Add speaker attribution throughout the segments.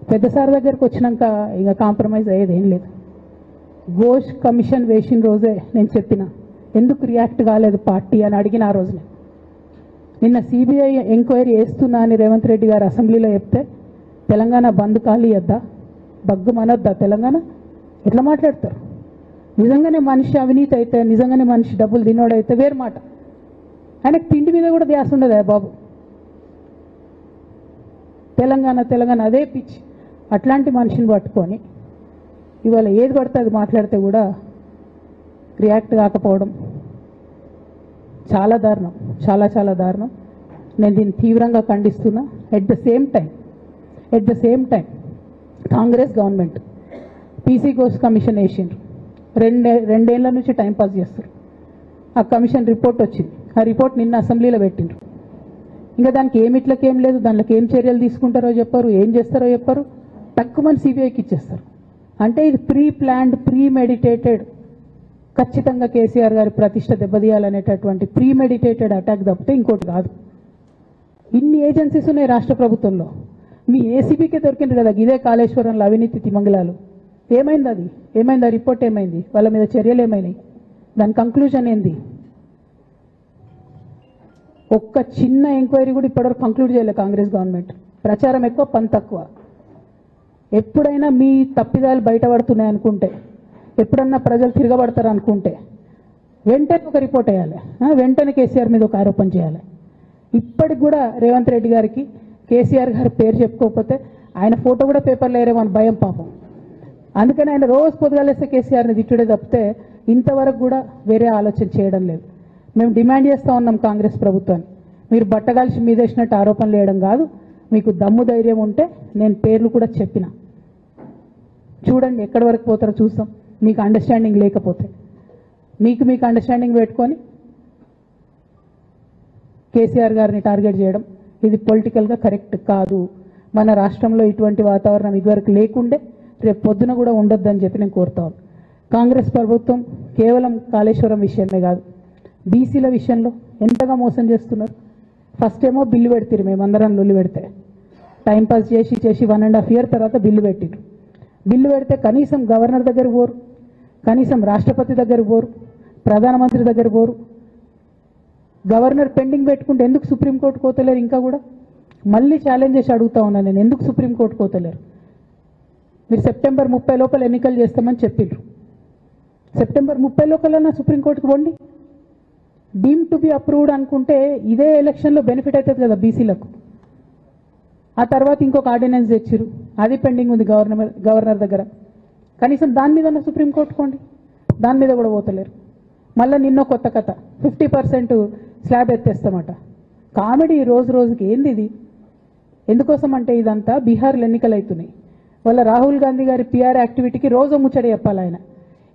Speaker 1: పెద్ద సార్ దగ్గరికి వచ్చినాక ఇక కాంప్రమైజ్ అయ్యేది ఏం లేదు. ఘోష్ కమిషన్ వేసిన రోజే నేను చెప్పిన ఎందుకు రియాక్ట్ కాలేదు పార్టీ అని అడిగిన ఆ రోజునే. నిన్న సిబిఐ ఎంక్వైరీ వేస్తున్నా అని రేవంత్ రెడ్డి గారు అసెంబ్లీలో చెప్తే తెలంగాణ బంద్ ఖాళీ వద్దా, బగ్గు మనొద్దా తెలంగాణ? ఎట్లా మాట్లాడతారు? నిజంగానే మనిషి అవినీతి అయితే, నిజంగానే మనిషి డబ్బులు తినోడైతే వేరు మాట. ఆయనకు తిండి మీద కూడా ధ్యాస ఉండదా బాబు? తెలంగాణ తెలంగాణ అదే పిచ్చి. అట్లాంటి మనిషిని పట్టుకొని ఇవాళ ఏది పడితే అది మాట్లాడితే కూడా రియాక్ట్ కాకపోవడం చాలా దారుణం, చాలా చాలా దారుణం. నేను దీన్ని తీవ్రంగా ఖండిస్తున్నా. At the same time Congress government PC Ghosh commission వేసిండ్రు. రెండేళ్ల నుంచి టైంపాస్ చేస్తారు. ఆ కమిషన్ రిపోర్ట్ వచ్చింది. ఆ రిపోర్ట్ నిన్న అసెంబ్లీలో పెట్టిండ్రు. ఇంకా దానికి ఏమిట్లకేం లేదు, దాంట్లోకి ఏం చర్యలు తీసుకుంటారో చెప్పారు, ఏం చేస్తారో చెప్పారు. తక్కువ మంది సిబిఐకి ఇచ్చేస్తారు. అంటే ఇది ప్రీ ప్లాన్డ్, ప్రీ మెడిటేటెడ్, ఖచ్చితంగా కేసీఆర్ గారి ప్రతిష్ట దెబ్బతీయాలనేటటువంటి ప్రీ మెడిటేటెడ్ అటాక్ తప్పితే ఇంకోటి కాదు. ఇన్ని ఏజెన్సీస్ ఉన్నాయి రాష్ట్ర ప్రభుత్వంలో. మీ ఏసీబీకే దొరికింది కదా ఇదే కాళేశ్వరంలో అవినీతి తిమంగళాలు. ఏమైంది అది? ఏమైంది? ఆ రిపోర్ట్ ఏమైంది? వాళ్ళ మీద చర్యలు ఏమైనాయి? దాని కంక్లూజన్ ఏంది? ఒక్క చిన్న ఎంక్వైరీ కూడా ఇప్పటివరకు కంక్లూడ్ చేయలేదు కాంగ్రెస్ గవర్నమెంట్. ప్రచారం ఎక్కువ, పని తక్కువ. ఎప్పుడైనా మీ తప్పిదాలు బయటపడుతున్నాయి అనుకుంటే, ఎప్పుడన్నా ప్రజలు తిరగబడతారు అనుకుంటే వెంటనే ఒక రిపోర్ట్ వేయాలి, వెంటనే కేసీఆర్ మీద ఒక ఆరోపణ చేయాలి. ఇప్పటికి కూడా రేవంత్ రెడ్డి గారికి కేసీఆర్ గారి పేరు చెప్పుకోకపోతే ఆయన ఫోటో కూడా పేపర్లో వేరేమని భయం పాపం. అందుకని ఆయన రోజు పొద్దుగాలేస్తే కేసీఆర్ని తిట్టుడే తప్పితే ఇంతవరకు కూడా వేరే ఆలోచన చేయడం లేదు. మేము డిమాండ్ చేస్తూ ఉన్నాం కాంగ్రెస్ ప్రభుత్వాన్ని, మీరు బట్టగాల్చి మీదేసినట్టు ఆరోపణలు వేయడం కాదు, మీకు దమ్ము ధైర్యం ఉంటే నేను పేర్లు కూడా చెప్పిన, చూడండి ఎక్కడి వరకు పోతారో చూస్తాం. మీకు అండర్స్టాండింగ్ లేకపోతే మీకు అండర్స్టాండింగ్ పెట్టుకొని కేసీఆర్ గారిని టార్గెట్ చేయడం ఇది పొలిటికల్గా కరెక్ట్ కాదు. మన రాష్ట్రంలో ఇటువంటి వాతావరణం ఇదివరకు లేకుండే, రేపు పొద్దున కూడా ఉండొద్దని చెప్పి నేను కోరుతాను. కాంగ్రెస్ ప్రభుత్వం కేవలం కాళేశ్వరం విషయమే కాదు, బీసీల విషయంలో ఎంతగా మోసం చేస్తున్నారు. ఫస్ట్ ఏమో బిల్లు పెడతారు, మేమందరం లొల్లి పెడితే టైంపాస్ చేసి 1.5 years తర్వాత బిల్లు పెట్టిరు. బిల్లు పెడితే కనీసం గవర్నర్ దగ్గర పోరు, కనీసం రాష్ట్రపతి దగ్గర పోరు, ప్రధానమంత్రి దగ్గర పోరు. గవర్నర్ పెండింగ్ పెట్టుకుంటే ఎందుకు సుప్రీంకోర్టు కోతలేరు? ఇంకా కూడా మళ్ళీ ఛాలెంజ్ చేసి అడుగుతా ఉన్నాను నేను, ఎందుకు సుప్రీంకోర్టు కోతలేరు? మీరు September 30 లోపల ఎన్నికలు చేస్తామని చెప్పిండ్రు. September 30 లోపల సుప్రీంకోర్టుకు పోండి. డీమ్ టు బి అప్రూవ్డ్ అనుకుంటే ఇదే ఎలక్షన్లో బెనిఫిట్ అవుతుంది కదా బీసీలకు. ఆ తర్వాత ఇంకొక ఆర్డినెన్స్ తెచ్చిరు, అది పెండింగ్ ఉంది గవర్నర్ దగ్గర. కనీసం దాని మీద సుప్రీంకోర్టు పోండి, దాని మీద కూడా పోతలేరు. మళ్ళీ నిన్న కొత్త కథ, 50% స్లాబ్ ఎత్తేస్తామట. కామెడీ రోజు రోజుకి. ఏంది ఇది? ఎందుకోసం అంటే ఇదంతా బీహార్లో ఎన్నికలు అవుతున్నాయి. వాళ్ళ రాహుల్ గాంధీ గారి పిఆర్ యాక్టివిటీకి రోజు ముచ్చడి చెప్పాలి ఆయన.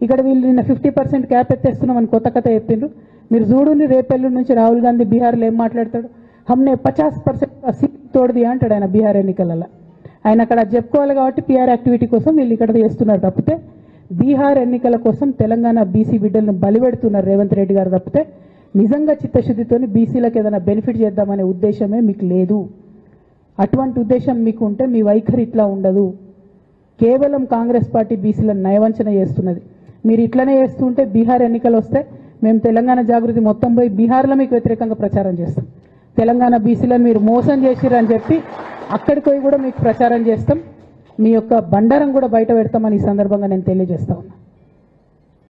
Speaker 1: ఇక్కడ వీళ్ళు నిన్న 50% క్యాప్ ఎత్తేస్తున్నామని కొత్త కథ చెప్పిండ్రు. మీరు చూడండి రేపెల్లుండి నుంచి రాహుల్ గాంధీ బీహార్లో ఏం మాట్లాడతాడు. హమ్నే 50% సీట్ తోడది అంటాడు ఆయన బీహార్ ఎన్నికలలో. ఆయన అక్కడ చెప్పుకోవాలి కాబట్టి పిఆర్ యాక్టివిటీ కోసం వీళ్ళు ఇక్కడ చేస్తున్నారు తప్పితే బీహార్ ఎన్నికల కోసం తెలంగాణ బీసీ బిడ్డలను బలిపెడుతున్నారు రేవంత్ రెడ్డి గారు తప్పితే నిజంగా చిత్తశుద్ధితోని బీసీలకు ఏదైనా బెనిఫిట్ చేద్దామనే ఉద్దేశమే మీకు లేదు. అటువంటి ఉద్దేశం మీకు ఉంటే మీ వైఖరి ఇట్లా ఉండదు. కేవలం కాంగ్రెస్ పార్టీ బీసీలను నయవంచన చేస్తున్నది. మీరు ఇట్లనే చేస్తుంటే బీహార్ ఎన్నికలు వస్తే మేము తెలంగాణ జాగృతి మొత్తం పోయి బీహార్లో మీకు వ్యతిరేకంగా ప్రచారం చేస్తాం. తెలంగాణ బీసీలను మీరు మోసం చేసిరని చెప్పి అక్కడికి పోయి కూడా మీకు ప్రచారం చేస్తాం. మీ యొక్క బండారం కూడా బయట పెడతామని ఈ సందర్భంగా నేను తెలియజేస్తా ఉన్నా.